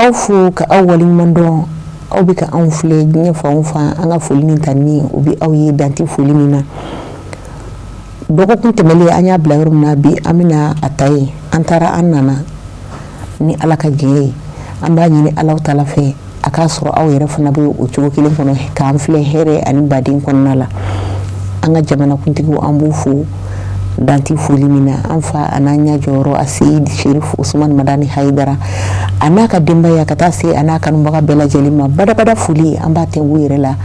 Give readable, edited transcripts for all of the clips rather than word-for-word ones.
aw fu ka awwalin mando aw bi ka an fule nya fa an ga fuli ni tanni ubi aw yi danti fuli ni na dogo kun temeli anya bla yorum na bi amina atai antara annana ni alaka je amba ni Allah taala fe aka soro aw yere fana be o cugo kilin kono ka an fule here ani badin konnala anga jamana kuntigo ambu fu danti fuli mina anfa ananya joro asid Sherif Usman Madani Haidara anaka demba ya kata se anaka numbaga bela jelima bada fuli amba tenguire la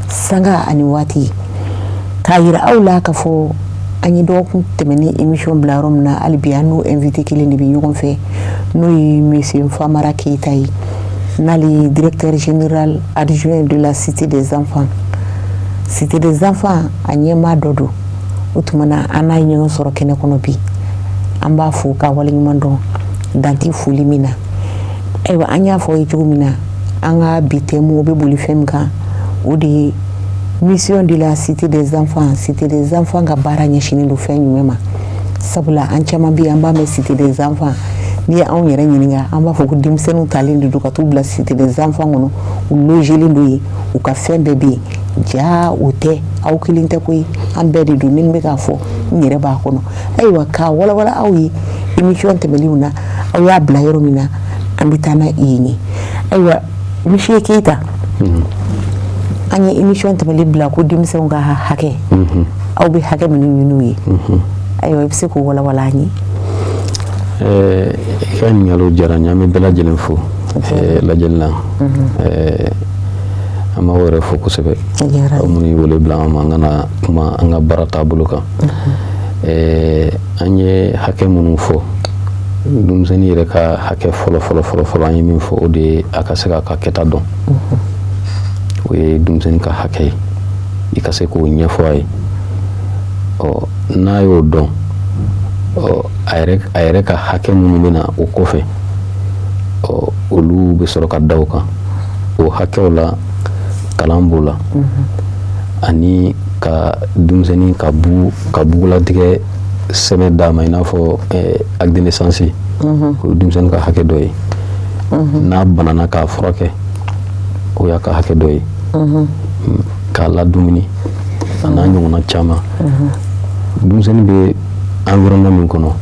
sanga ani wati kayira awla ka fo anyi do kun temeni émission blarom na albiano invité kili ni bi yogon fe noy monsieur Famara Keitayi nali directeur général adjoint de la cité des enfants anyema dodo utumana ana nyon soro kene kono bi amba fu ka wala nyumando danti fuli mina ewa anya fo yijugu mina anga bitemu be buli femga odi mission de la cité des enfants ga bara nyashini do fen nyuma sabula anchama bi amba me cité des enfants ni an yere nyininga amba fo ku dimsenu talindi do ka tubla cité des enfants ngono u logeli ndoyi u ka fen bebe ja ute aw kilinte koy ambedi du min be ka fo nyere ba kono aywa ka wala awi émission tebeliuna aw ya bla yoro mina ambitana yini aywa monsieur Keita anya émission tebeli bla ko dimse nga hake aw bi hake min yunuyi aywa bise ko wala ni kan ngalo jaranya me bela jelen fo la jelna ama wore focus be amuni wole bla ngana kuma anga barata buluka anye hake munu fo dum seni reka hake folo anye min fo ode akaseka ka keta don we dum seni ka hake ikase ko nyafo ay o nayo don o ayre ka hake munu bena o kofe o olu be soro ka dawka o hake wala kalambula ani ka dumseni ka bugula tige seme dama ina fo ak de naissance ko dumseni ka hake doy na banana ka froke o ya ka hake doy ka la dumini ana nyona chama dumseni be environnement min kono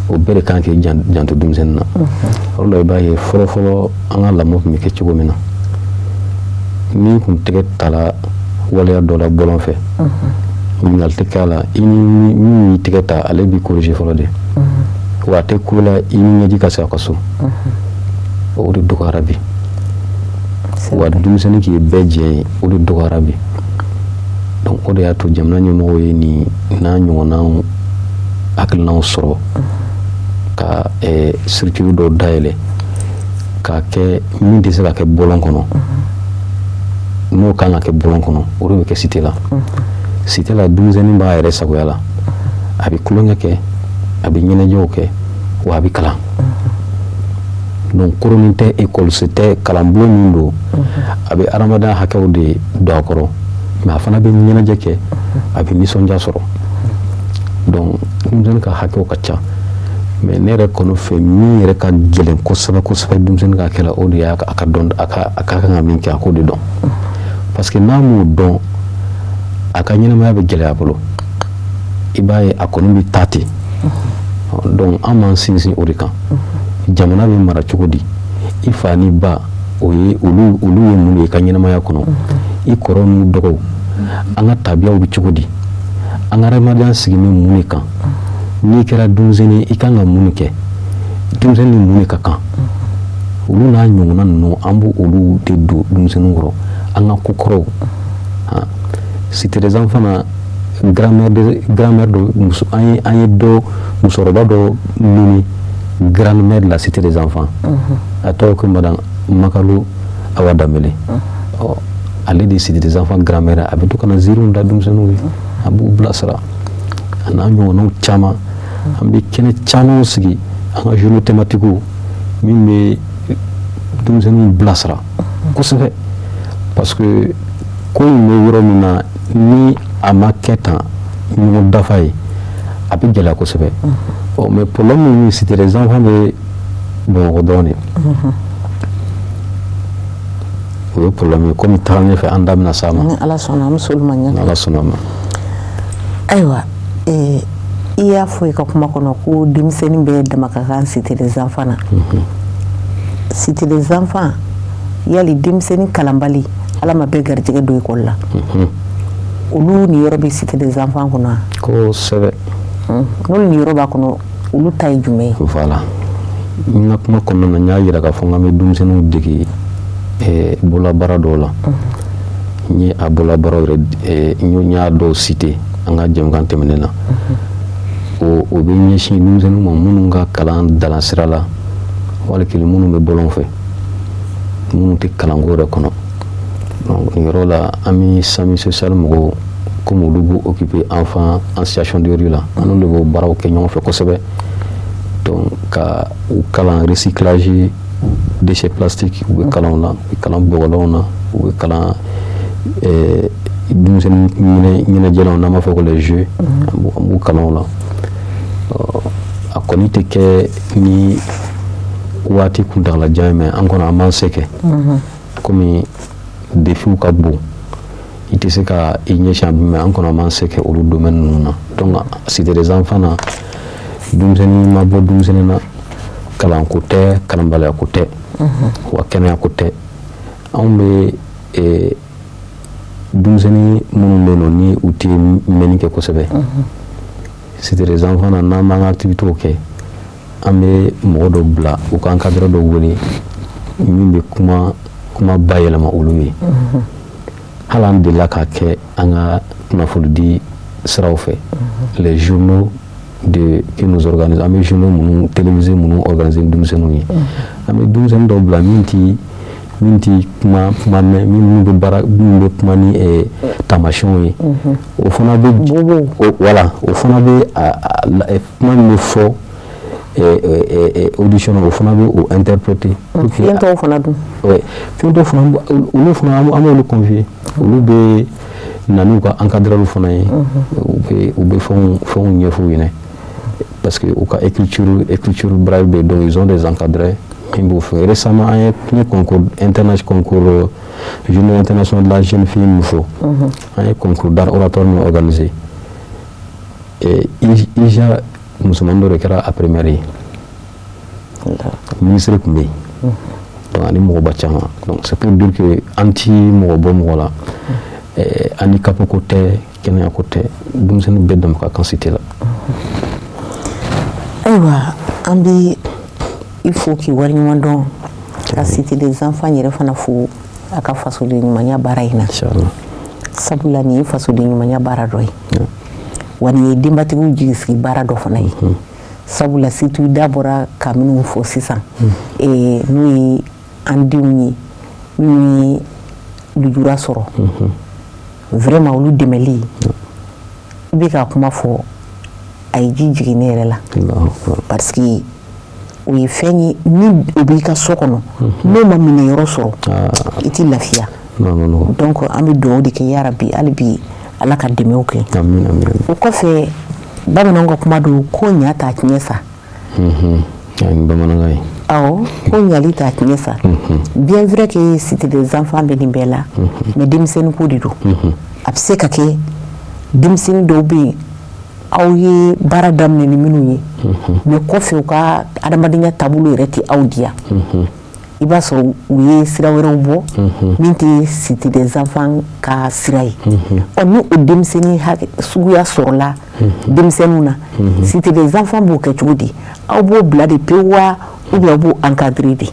o bere kanke janto dumseni na orlo baye folo anga la mo mi ke cigo mina ni kun tege tala wala dola bolon fe ngal tekala ini tege ta ale bi corriger folo de wa te kula ini nyaji kasa kaso o de do arabi wa dum sene ki beje o de do arabi donc o de ato jamna nyono ni na nyona akal na soro ka circuit do daile ka ke min de se ka ke bolon kono no kan ke bolon kono o be ke cité la douzaine ba yere sagoyala abi kulonga ke abi nyene joke wa abi kala donc koronite école c'était kalambo mindo abi aramada hakawde dokoro ma fana be nyene jeke abi nisonja soro donc dum ka hakaw kacha mais nere kono fe mi yere ka gelen ko saba dum ka kala o ya aka don aka ngamin ka ko de don parce que namu don aka nyina ma be gele abolo ibaye akonomi tati donc aman sinsin orika jamana be mara chukudi ifani ba oye ulu ye mun ka nyina ma ya kono I koronu dogo anga tabiya bi chukudi anga ramadan sigimi mun kan ni kera dunzeni ikanga mun ke dunzeni mun ka kan ulu na nyuna no ambu ulu de do dunzeni ngoro anga kokoro c'était des enfants grammaire de musu ay do musoroba do nini grammaire de la cité des enfants ato ko madame makalu awadamele aller des cité des enfants grammaire abitu kana zero nda dum senu abu blasra ana nyono chama ambi kene chama sigi anga journée thématique mimbe dum senu blasra ko se fait parce que ko me woro mina ni amaketa ni dafay abi jela ko se fait mais problème ni cité des enfants de bon redonner o ye problème ye komi taga ɲɛfɛ an da bɛna s'a ma ni ala sɔnna an bɛ s'olu ma ɲɛ ala sɔnna ma ayiwa i y'a fɔ i ka kuma kɔnɔ ko denmisɛnnin bɛɛ dama ka kan cité des enfants na cité des enfants yali denmisɛnnin kalanbali ala ma bɛɛ garijɛgɛ don école la olu ni yɔrɔ bɛ cité des enfants kɔnɔ wa kosɛbɛ n'olu ni yɔrɔ b'a kɔnɔ olu ta ye jumɛn ye voilà n ka kuma kɔnɔna na n y'a yira k'a fɔ n k'an bɛ denmisɛnninw dege bololabaara dɔw la n ye a bololabaaraw yɛrɛ n y'a dɔw cité an ka jɛmukan tɛmɛnen na o bɛ ɲɛsin denmisɛnninw ma minnu ka kalan dalansira la wali kelen minnu bɛ bɔlɔn fɛ minnu tɛ kalanko yɛrɛ kɔnɔ donc nin yɔrɔ la an bɛ sami social mɔgɔw komi olu b'u occuper enfant en situation de rue la an n'olu b'o baaraw kɛ ɲɔgɔn fɛ kosɛbɛ donc ka u kalan recyclage déchets plastiques u bɛ kalan o la u bɛ kalan bɔgɔlanw na u bɛ kalan denmisɛnnin ɲɛnajɛlanw n'an b'a fɔ ko les jeux an b'u kalan o la a kɔni tɛ kɛ ni waati kuntagalajan ye mais an kɔni an b'an se kɛ komi défiw ka bon i tɛ se ka i ɲɛsin a mais an kɔni an b'an se kɛ olu domaine ninnu na donc cité des enfants na denmisɛnnin ma bɔ denmisɛnnin na kalanko tɛ kalanbaliyako tɛ wa kɛnɛyako tɛ anw bɛ denmisɛnnin minnu bɛ yen nɔ ni u tɛ mɛnni kɛ kosɛbɛ cité des enfants na n'an b'an ka activités kɛ an bɛ mɔgɔ dɔ bila u ka encadreur dɔ wele min bɛ kuma bayɛlɛma olu ye hali an delila k'a kɛ an ka kunnafonidi siraw fɛ les journaux que nous organisons an bɛ journaux minnu télévisés minnu organiser denmisɛnninw ye an bɛ denmisɛnnin dɔw bila min ti kuma mɛn minnu bɛ kuma ni taamasiyɛnw ye o fana bɛ voilà o fana bɛ kuma min bɛ fɔ audition o fana bɛ o interpréter fiyɛntɔw fana dun fiyɛntɔw fana olu fana an b'olu confier olu bɛ na n'u ka encadreurs fana ye u bɛ fɛnw ɲɛf'u ɲɛna parce que u ka écriture braille bɛ donc ils ont des encadreurs min b'o fɛ récemment an ye concours journée internationale de la jeune fille min fɔ an ye concours d'art oratoire min organisé IJA musomanin dɔ de kɛra a première ye ministre tun bɛ yen donc ani mɔgɔba caman donc c'est pour dire que an ti mɔgɔ bɔ mɔgɔ la handicap ko tɛ kɛnɛya ko tɛ denmisɛnnin bɛɛ dama ka kan cité la ayiwa an bɛ i fo k'i waleɲuman dɔn ka cité des enfants yɛrɛ fana fo a ka fasoden ɲumanya baara in na sabula nin ye fasoden ɲumanya baara dɔ ye wa nin ye denbatigiw jigisigi baara dɔ fana ye sabula surtout da bɔra ka minnu fɔ sisan n'o ye an denw ye minnu ye lujura sɔrɔ vraiment olu dɛmɛli i bɛ ka kuma fɔ a ye ji jigin ne yɛrɛ la parce que o ye fɛn ye ni o b'i ka so kɔnɔ n'o ma minɛyɔrɔ sɔrɔ i tɛ lafiya donc an bɛ dugawu de kɛ yarabi hali bi ala ka dɛmɛw kɛ o kɔfɛ bamananw ka kuma don ko ɲa t'a tiɲɛ sa bamanankan ye awɔ ko ɲali t'a tiɲɛ sa bien vrai que cité des enfants bɛ nin bɛɛ la mais denmisɛnnin ko de don a bɛ se ka kɛ denmisɛnnin dɔw bɛ yen aw ye baara daminɛ ni minnu ye mais kɔfɛ u ka adamadenya taabolo yɛrɛ tɛ aw diya i b'a sɔrɔ u ye sira wɛrɛw bɔ min tɛ cité des enfants ka sira ye ni o denmisɛnnin suguya sɔrɔla denmisɛnninw na cité des enfants b'o kɛ cogo di aw b'o bila de pewu wa ou bien aw b'o encadrer de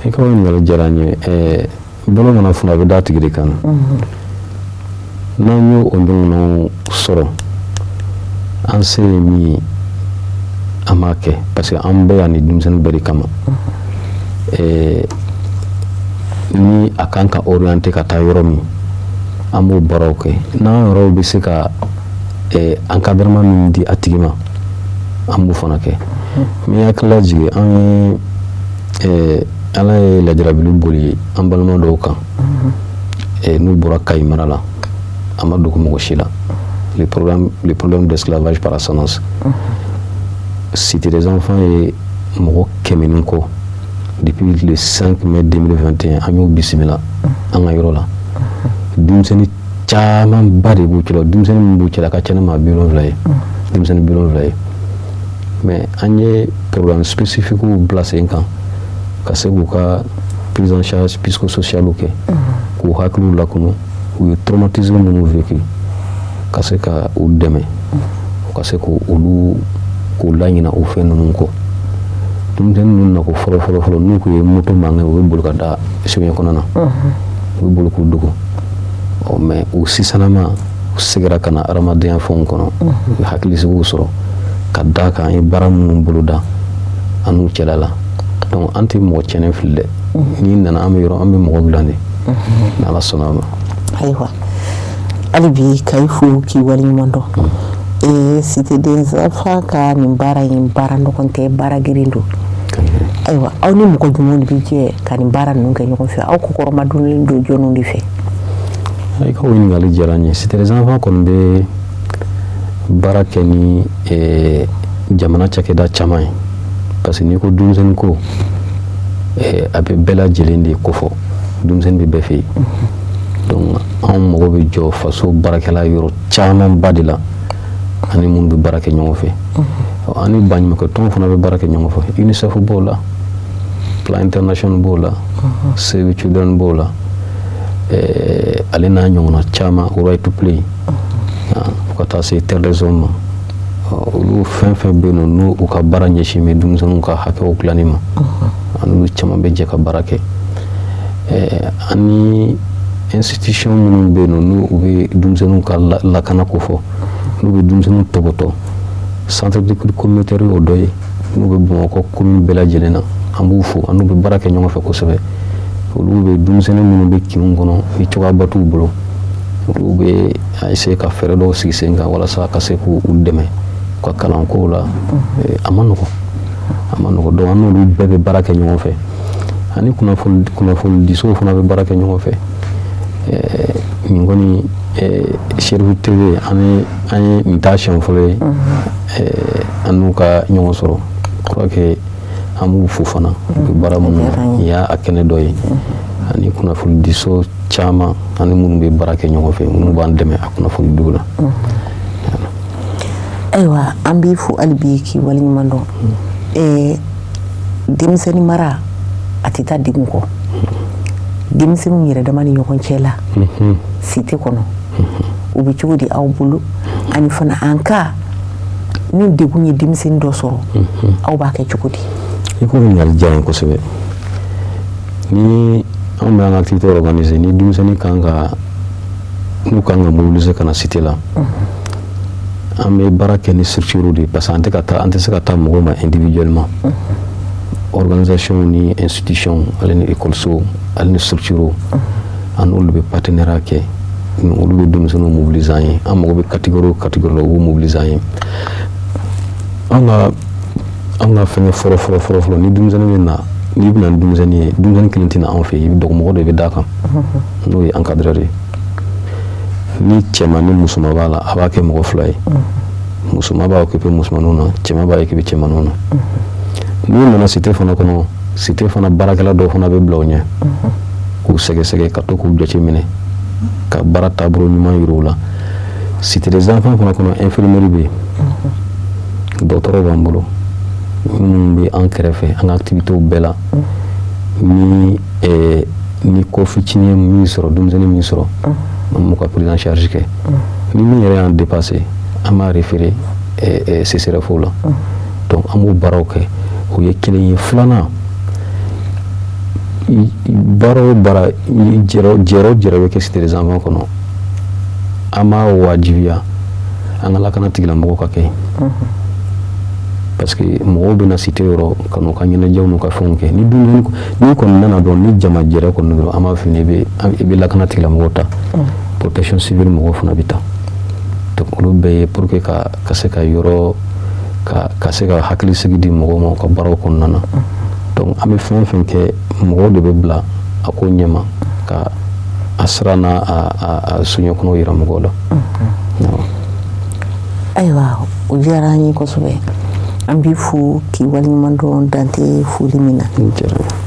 i ka ɲininkali diyara n ye balo mana funu a bɛ da tigi de kan n'an y'o ɲɔgɔnnaw sɔrɔ an se ye min ye an b'a kɛ parce que an bɛɛ yan ni denmisɛnnin bɛɛ de kama ni a kan ka orienter ka taa yɔrɔ min an b'o baaraw kɛ n'an yɔrɔw bɛ se ka encadrement min di a tigi ma an b'o fana kɛ mais hakili lajigi an ye ala ye lajarabilu boli an balima dɔw kan n'u bɔra Kayi mara la a ma dogo mɔgɔ si la les problèmes d'esclavage par ascendance cité des enfants ye mɔgɔ 100 ni kɔ depuis le 5 mai 2021 an y'o bisimila an ka yɔrɔ la denmisɛnnin caman ba de b'u cɛla denmisɛnnin min b'u cɛla ka ca ni maa 70 ye denmisɛnnin 70 ye mais an ye programme spécifique bila sen kan ka se k'u ka prise en charge psychosociale kɛ k'u hakiliw lakunu u ye traumatisme minnu vécu ka se ka u dɛmɛ u ka se k'u laɲina u fɛn ninnu kɔ denmisɛnnin ninnu na ko fɔlɔ n'u k'u ye moto mankan u bɛ boli ka da soɲɛ kɔnɔ na u bɛ boli k'u dogo mais u sisanama u segira ka na adamadenya fɛnw kɔnɔ u ye hakilisigiw sɔrɔ ka da kan an ye baara minnu boloda an n'u cɛla la donc an tɛ mɔgɔ cɛnɛ fili dɛ n'i nana an bɛ yɔrɔ an bɛ mɔgɔ dilan de n'ala sɔnna a ma. ayiwa hali bi ka i fo k'i waleɲuman dɔn Cité des Enfants ka nin baara in baara nɔgɔn tɛ baara geren don ayiwa aw ni mɔgɔ jumɛnw de bɛ jɛ ka nin baara ninnu kɛ ɲɔgɔn fɛ aw kɔkɔrɔmadonlen don jɔnw de fɛ. i ka o ɲininkali diyara n ye Cité des Enfants kɔni bɛ baara kɛ ni jamana cakɛda caman ye parce que n'i ko denmisɛnnin ko a bɛ bɛɛ lajɛlen de kofɔ denmisɛnnin bɛ bɛɛ fɛ yen donc anw mago bɛ jɔ faso baarakɛla yɔrɔ camanba de la ani minnu bɛ baara kɛ ɲɔgɔn fɛ ani baɲumankɛ tɔnw fana bɛ baara kɛ ɲɔgɔn fɛ UNICEF b'o la Plan International b'o la Save Children b'o la ale n'a ɲɔgɔnna caman Right to Play fo ka taa se Terre des Hommes ma olu fɛn fɛn bɛ yen nɔ n'u u ka baara ɲɛsin bɛ denmisɛnninw ka hakɛw dilanni ma ani caman bɛ jɛ ka baara kɛ ani institution minnu bɛ yen nɔ n'u bɛ denmisɛnninw ka lakana ko fɔ n'u bɛ denmisɛnninw tɔbɔtɔ centre d'écoute communautaire y'o dɔ ye n'u bɛ Bamakɔ commune bɛɛ lajɛlen na an b'u fo an n'u bɛ baara kɛ ɲɔgɔn fɛ kosɛbɛ olu bɛ denmisɛnnin minnu bɛ kinw kɔnɔ ni cogoyaba t'u bolo olu bɛ essayer ka fɛɛrɛ dɔw sigi sen kan walasa ka se k'u dɛmɛ u ka kalankow la a ma nɔgɔn donc an n'olu bɛɛ bɛ baara kɛ ɲɔgɔn fɛ ani kunnafoni disow fana bɛ baara kɛ ɲɔgɔn fɛ nin kɔni Cherif TV an ye nin t'a siɲɛ fɔlɔ ye an n'u ka ɲɔgɔn sɔrɔ je crois que an b'u fo fana u bɛ baara minnu na nin y'a kɛnɛ dɔ ye ani kunnafoni diso caman ani minnu bɛ baara kɛ ɲɔgɔn fɛ minnu b'an dɛmɛ a kunnafoni diw la. ayiwa an b'i fo hali bi k'i waleɲuman dɔn denmisɛnnin mara a tɛ taa degun kɔ denmisɛnninw yɛrɛ dama ni ɲɔgɔn cɛ la Cité kɔnɔ u bɛ cogo di aw bolo ani fana an ka ni degun ye denmisɛnnin dɔ sɔrɔ aw b'a kɛ cogo di. i ko ɲininkali diyara n ye kosɛbɛ ni anw bɛ an ka activité organiser ni denmisɛnnin n'u kan ka mobiliser ka na Cité la an bɛ baara kɛ ni structure de parce que an tɛ se ka taa mɔgɔw ma individuellement organisation ni institution ale ni école ale ni structure an n'olu bɛ partenariat kɛ olu bɛ denmisɛnninw mobiliser an ye an mago bɛ catégorie la u b'u mobiliser an ye an ka fɛngɛ fɔlɔ ni denmisɛnnin bɛ na n'i bɛna ni denmisɛnnin ye denmisɛnnin kelen tɛ na anw fɛ yen i bɛ dɔgɔmɔgɔ dɔ i bɛ d'a kan n'o ye encadreur ye ni cɛman ni musoman b'a la a b'a kɛ mɔgɔ 2 ye musoman b'a occuper musomaninw na cɛman b'a occuper cɛmaninw na n'u nana Cité fana kɔnɔ Cité fana baarakɛla dɔw fana bɛ bila u ɲɛ k'u sɛgɛsɛgɛ ka to k'u jateminɛ ka baara taabolo ɲuman yir'u la Cité des Enfants fana kɔnɔ infirmerie bɛ yen dɔgɔtɔrɔ b'an bolo minnu bɛ an kɛrɛfɛ an ka activitéw bɛɛ la ni ko fitinin min sɔrɔ denmisɛnnin min sɔrɔ an b'u ka prise en charge kɛ ni min yɛrɛ y'an dépassé an b'a référé CCRF la donc an b'o baaraw kɛ o ye kelen ye filanan baara o baara jɛrɛ bɛ kɛ Cité des Enfants kɔnɔ an b'a wajibiya an ka lakana tigilamɔgɔw ka kɛ parce que mɔgɔw bɛ na Cité yɔrɔ ka n'u ka ɲɛnajɛw n'u ka fɛnw kɛ ni kɔni nana dɔrɔn ni jama jɛra kɔni dɔrɔn an b'a f'i ye i bɛ lakana tigilamɔgɔw ta protection civile mɔgɔw fana bɛ ta donc olu bɛɛ ye pour que ka se ka yɔrɔ ka se ka hakilisigi di mɔgɔw ma u ka baaraw kɔnɔna na donc an bɛ fɛn fɛn kɛ mɔgɔw de bɛ bila a ko ɲɛma ka a sira n'a a soɲɛkɔnɔw yira mɔgɔw la. ayiwa o diyara an ye kosɛbɛ an b'i fo k'i waleɲuman dɔn dante foli min na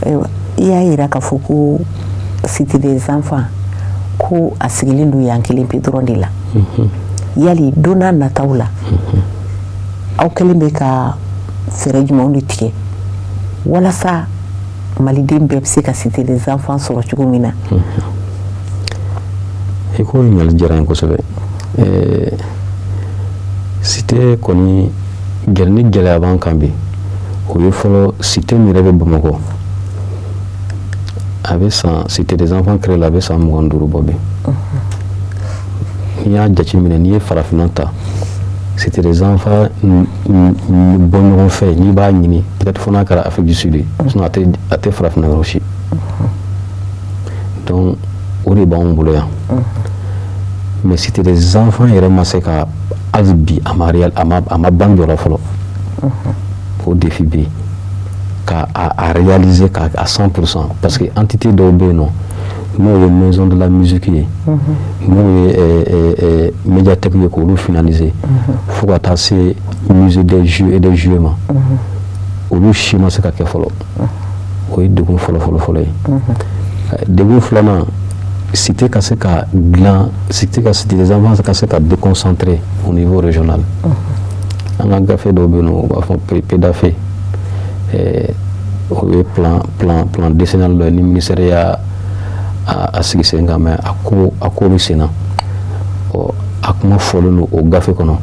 ayiwa i y'a yira k'a fɔ ko Cité des enfants ko a sigilen don yan kelen pe dɔrɔn de la yali don n'a nataw la aw kɛlen bɛ ka fɛɛrɛ jumɛnw de tigɛ walasa maliden bɛɛ bɛ se ka Cité des enfants sɔrɔ cogo min na i ko ɲininkali diyara n ye kosɛbɛ Cité kɔni ni gɛlɛya b'an kan bi o ye fɔlɔ Cité min yɛrɛ bɛ Bamakɔ a bɛ san Cité des enfants créé la a bɛ san 25 bɔ bi n'i y'a jateminɛ n'i ye farafinna ta Cité des enfants bɔ ɲɔgɔn fɛ n'i b'a ɲini peut-être fo n'a kɛra Afrique du Sud sinon a tɛ farafinna yɔrɔ si donc o de b'anw bolo yan mais Cité des enfants yɛrɛ ma se ka hali bi a ma ban jɔyɔrɔ fɔlɔ o défi bɛ yen k'a réaliser à 100% parce que entité dɔw bɛ yen nɔ n'o ye maison de la musique ye n'o ye médiathèque ye k'olu finaliser fo ka taa se musée des jeux et des jouets ma olu si ma se ka kɛ fɔlɔ o ye degun fɔlɔ ye degun filanan Cité ka se ka dilan Cité des enfants ka se ka déconcentrer au niveau régional an ka gafe dɔw bɛ yen nɔ u b'a fɔ PDAFE o ye plan décennal dɔ ye ni ministère y'a sigi sen kan mɛ a ko bɛ sen na a kuma fɔlen don o gafe kɔnɔ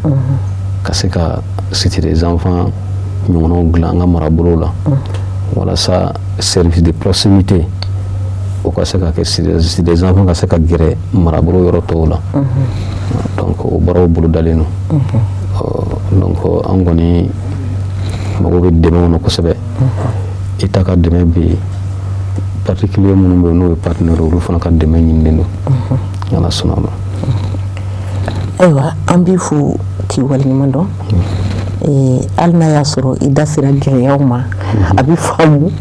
ka se ka Cité des enfants ɲɔgɔnnaw dilan an ka marabolow la walasa service de proximité o ka se ka kɛ Cité des enfants ka se ka gɛrɛ marabolo yɔrɔ tɔw la donc o baaraw bolo dalen don donc an kɔni mago bɛ dɛmɛw na kosɛbɛ État ka dɛmɛ bɛ yen particulier minnu bɛ yen n'o ye partenaire olu fana ka dɛmɛ ɲininen don ala sɔnna a ma ayiwa an b'i fo k'i waleɲuman dɔn hali n'a y'a sɔrɔ i da sera gɛlɛyaw ma a bɛ faamu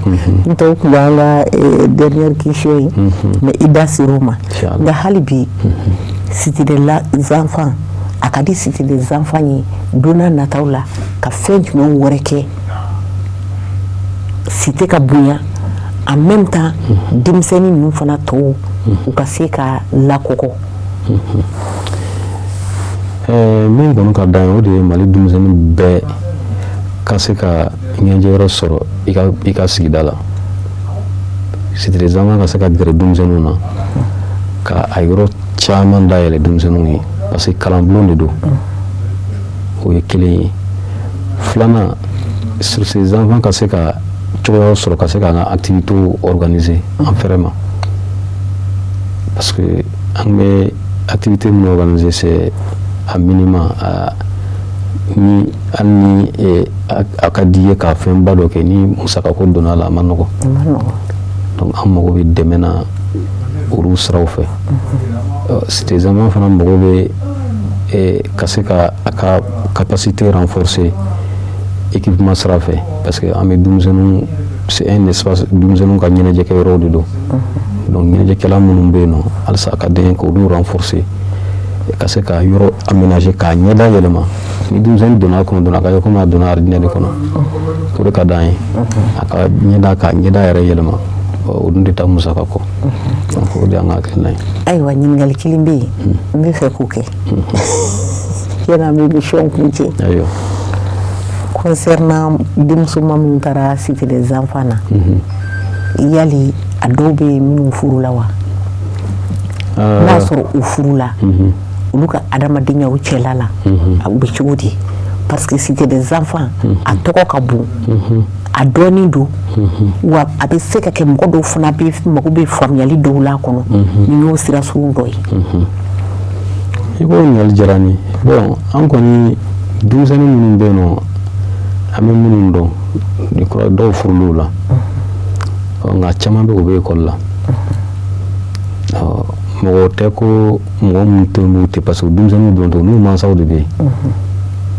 n tɔw tun b'an ka dernière question ye mais i da ser'o ma nka hali bi Cité des enfants a ka di Cité des enfants ye don n'a nataw la ka fɛn jumɛn wɛrɛ kɛ Cité ka bonya en même temps denmisɛnnin ninnu fana tɔw u ka se ka lakɔkɔ min kɔni ka d'an ye o de ye Mali denmisɛnnin bɛɛ ka se ka ɲɛnajɛyɔrɔ sɔrɔ i ka sigida la Cité des enfants ka se ka gɛrɛ denmisɛnninw na ka a yɔrɔ caman dayɛlɛ denmisɛnninw ye parce que kalanbulon de don o ye kelen ye filanan sur ces enfants ka se ka cogoyaw sɔrɔ ka se k'an ka activités organiser en fɛrɛ ma parce que an bɛ activité min organiser c'est a minima ni hali ni a ka di ye ka fɛnba dɔ kɛ ni musakako donna a la a ma nɔgɔ donc an mago bɛ dɛmɛ na olu siraw fɛ Cité des enfants fana mago bɛ ka se ka a ka capacité renforcer équipement sira fɛ parce que an bɛ denmisɛnninw c'est un espace denmisɛnninw ka ɲɛnajɛkɛ yɔrɔw de don donc ɲɛnajɛkɛla minnu bɛ yen nɔ halisa a ka di n ye k'olu renforcer ka se ka yɔrɔ aménager k'a ɲɛda yɛlɛma ni denmisɛnnin donna a kɔnɔ dɔrɔn a ka kɛ komi a donna ordinaire de kɔnɔ o de ka d'an ye a ka k'a ɲɛda yɛrɛ yɛlɛma o dun tɛ taa musaka kɔ donc o de y'an ka hakilina ye ayiwa ɲininkali kelen bɛ yen n bɛ fɛ k'o kɛ yan'an bɛ émission kuncɛ ayiwa concernant denmusoman minnu taara Cité des enfants na yali a dɔw bɛ yen minnu furu la wa n'a sɔrɔ u furu la olu ka adamadenyaw cɛla la a bɛ cogo di parce que Cité des enfants a tɔgɔ ka bon a dɔɔnin don wa a bɛ se ka kɛ mɔgɔ dɔw fana mago bɛ faamuyali dɔw la kɔnɔ ni y'o sira sugu dɔ ye i ko ɲininkali diyara n ye bon an kɔni denmisɛnnin minnu bɛ yen nɔ an bɛ minnu dɔn ni kɔrɔ dɔw furul'u la nka caman bɛ u bɛ ekɔli la mɔgɔ tɛ ko mɔgɔ minnu tɛ n'u tɛ parce que denmisɛnninw dɔrɔn tɛ n'u mansaw de bɛ yen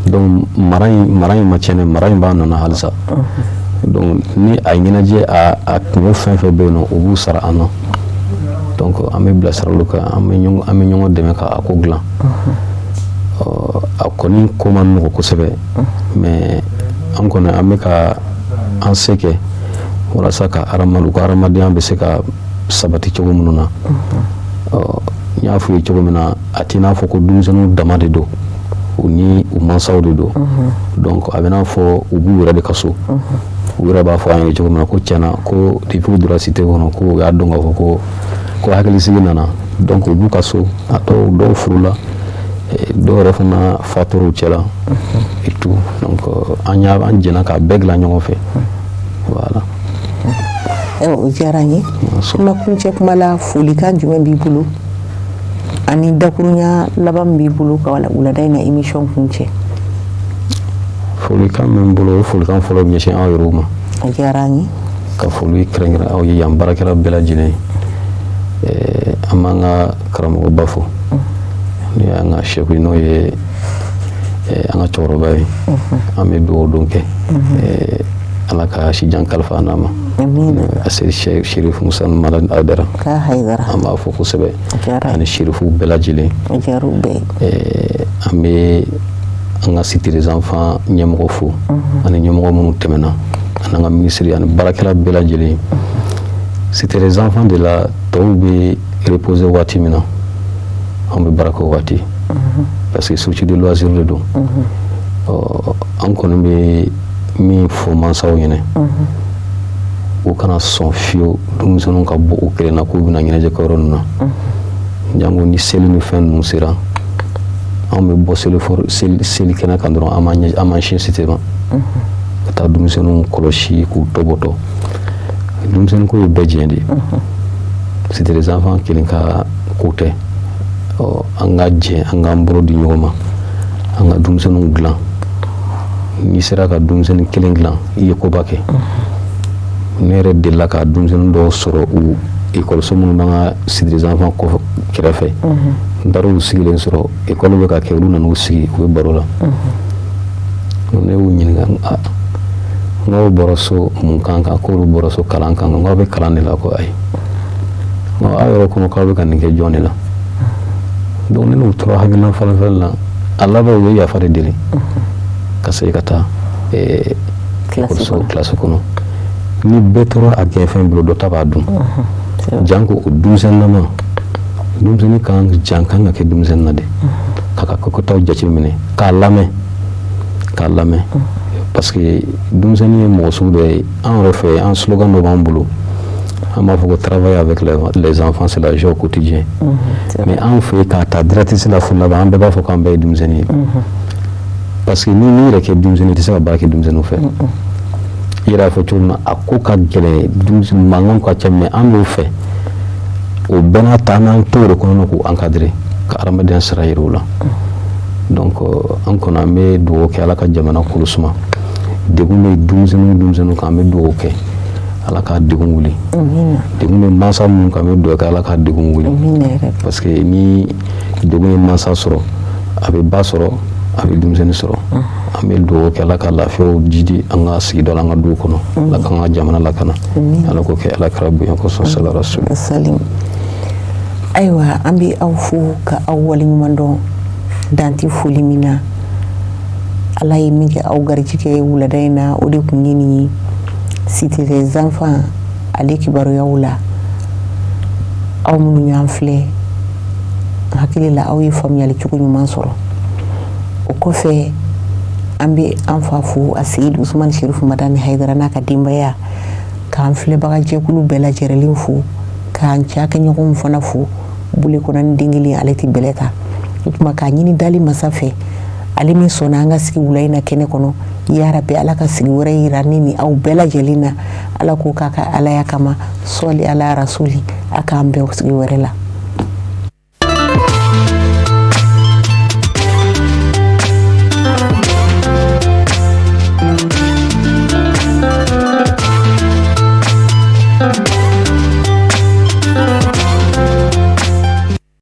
donc mara in ma tiɲɛ mara in b'a nɔ na halisa donc ni a ɲɛnajɛ a kungo fɛn fɛn bɛ yen nɔ o b'u sara an na donc an bɛ bilasiraliw kɛ an bɛ ɲɔgɔn dɛmɛ k'a ko dilan a kɔni ko man nɔgɔ kosɛbɛ mais an kɔni an bɛ ka an se kɛ walasa ka hadamadenya bɛ se ka sabati cogo minnu na n y'a fɔ ye cogo min na a t'i n'a fɔ ko denmisɛnninw dama de don u ni u mansaw de don donc a bɛ n'a fɔ u b'u yɛrɛ de ka so u yɛrɛ b'a fɔ an ye cogo min na ko tiɲɛna ko depuis u donna cité kɔnɔ ko u y'a dɔn k'a fɔ ko hakilisigi nana donc u b'u ka so a dɔw furula dɔw yɛrɛ fana fator'u cɛla et tout donc an jɛna k'a bɛɛ dilan ɲɔgɔn fɛ voilà. O diyara n ye kuma kuncɛ kuma la folikan jumɛn b'i bolo ani dakurunya laban b'i bolo ka wulada in na émission kuncɛ? Folikan min bolo o folikan fɔlɔ bɛ ɲɛsin aw yɛrɛw ma. A diyara n ye. Ka foli kɛrɛnkɛrɛn aw ye yan baarakɛla bɛɛ lajɛlen an b'an ka karamɔgɔba fo ni y'an ka chef n'o ye an ka cɛkɔrɔba ye an bɛ dugawu don kɛ ala ka sijan kalifa n'a ma Aseri Sherifu Musa Malan Aidara an b'a fɔ kosɛbɛ ani sherifu bɛɛ lajɛlen an bɛ an ka cité des enfants ɲɛmɔgɔ fo ani ɲɛmɔgɔ minnu tɛmɛna an ka ministre ani baarakɛla bɛɛ lajɛlen cité des enfants de la tɔw bɛ reposer waati min na an bɛ baara kɛ o waati parce que structure de loisir de don an kɔni bɛ min fɔ mansaw ɲɛna u kana sɔn fiyewu denmisɛnninw ka bɔ u kelen na k'u bɛna ɲɛnajɛ kɛ yɔrɔ ninnu na jango ni seli ni fɛn ninnu sera an bɛ bɔ seli kɛnɛ kan dɔrɔn an m'an sin cité ma ka taa denmisɛnninw kɔlɔsi k'u tɔbɔtɔ denmisɛnnin ko ye bɛɛ diɲɛ de ye cité des enfants kelen ka ko tɛ an ka jɛ an k'an bolo di ɲɔgɔn ma an ka denmisɛnninw dilan n'i sera ka denmisɛnnin kelen dilan i ye koba kɛ ne yɛrɛ delila ka denmisɛnnin dɔw sɔrɔ u ekɔliso minnu b'an ka cité des enfants kɛrɛfɛ n taara u sigilen sɔrɔ ekɔli bɛ ka kɛ olu nana u sigi u bɛ baro la ne y'u ɲininka n'aw bɔra so mun kan kan k'olu bɔra so kalan kan kan k'aw bɛ kalan de la ko ayi aw yɛrɛ kɔnɔ k'aw bɛ ka nin kɛ jɔn de la donc ne n'u tora hakilina falen la a laban u ye yafa de deli ka segin ka taa kilasi kɔnɔ ni bɛɛ tora a gɛnfɛn bolo dɔ ta b'a dun janko o denmisɛnninama denmisɛnnin kan ka kɛ denmisɛnnin na de k'a ka kotaw jateminɛ k'a lamɛn parce que denmisɛnnin ye mɔgɔ sugu dɔ ye an yɛrɛ fɛ an slogan dɔ b'an bolo an b'a fɔ ko travailler avec les enfants c'est la joie au quotidien mais an fɛ k'a ta directrice la furu laban an bɛɛ b'a fɔ k'an bɛɛ ye denmisɛnnin ye parce que n'i yɛrɛ kɛ denmisɛnnin i tɛ se ka baara kɛ denmisɛnninw fɛ i yɛrɛ y'a fɔ cogo min na a ko ka gɛlɛn mankanw ka ca mais an b'o fɛ o bɛɛ n'a ta n'an to o de kɔnɔ k'o encadrer ka adamadenya sira yira o la donc an kɔni an bɛ dugawu kɛ ala ka jamana kolo suma degun bɛ denmisɛnninw kan an bɛ dugawu kɛ ala ka degun wuli degun bɛ mansa minnu kan an bɛ dugawu kɛ ala ka degun wuli parce que ni degun ye mansa sɔrɔ a bɛ ba sɔrɔ a bɛ denmisɛnnin sɔrɔ an bɛ dugawu kɛ ala ka lafiyaw jidi an ka sigida la an ka duw kɔnɔ ala k'an ka jamana lakana ala k'o kɛ ala kɛra bonya kosɔn sala rasul ayiwa an bɛ aw fo ka aw waleɲuman dɔn danti foli min na ala ye min kɛ aw garijɛgɛ wulada in na o de tun ye nin ye cité des enfants ale kibaruyaw la aw minnu y'an filɛ hakili la aw ye faamuyali cogo ɲuman sɔrɔ o kɔfɛ an bɛ an fa fo a Seyid Usumani Sherifu Madani Haidara n'a ka denbaya k'an filɛbaga jɛkulu bɛɛ lajɛlen fo k'an cakɛɲɔgɔnw fana fo bule kɔnɔ ni den kelen ale tɛ bɛlɛ ta o tuma k'a ɲini dali masa fɛ ale min sɔnna an ka sigi wula in na kɛnɛ kɔnɔ yarabi ala ka sigi wɛrɛ yira ne ni aw bɛɛ lajɛlen na ala k'o k'a ka alaya kama sɔli ala rasuli a k'an bɛn sigi wɛrɛ la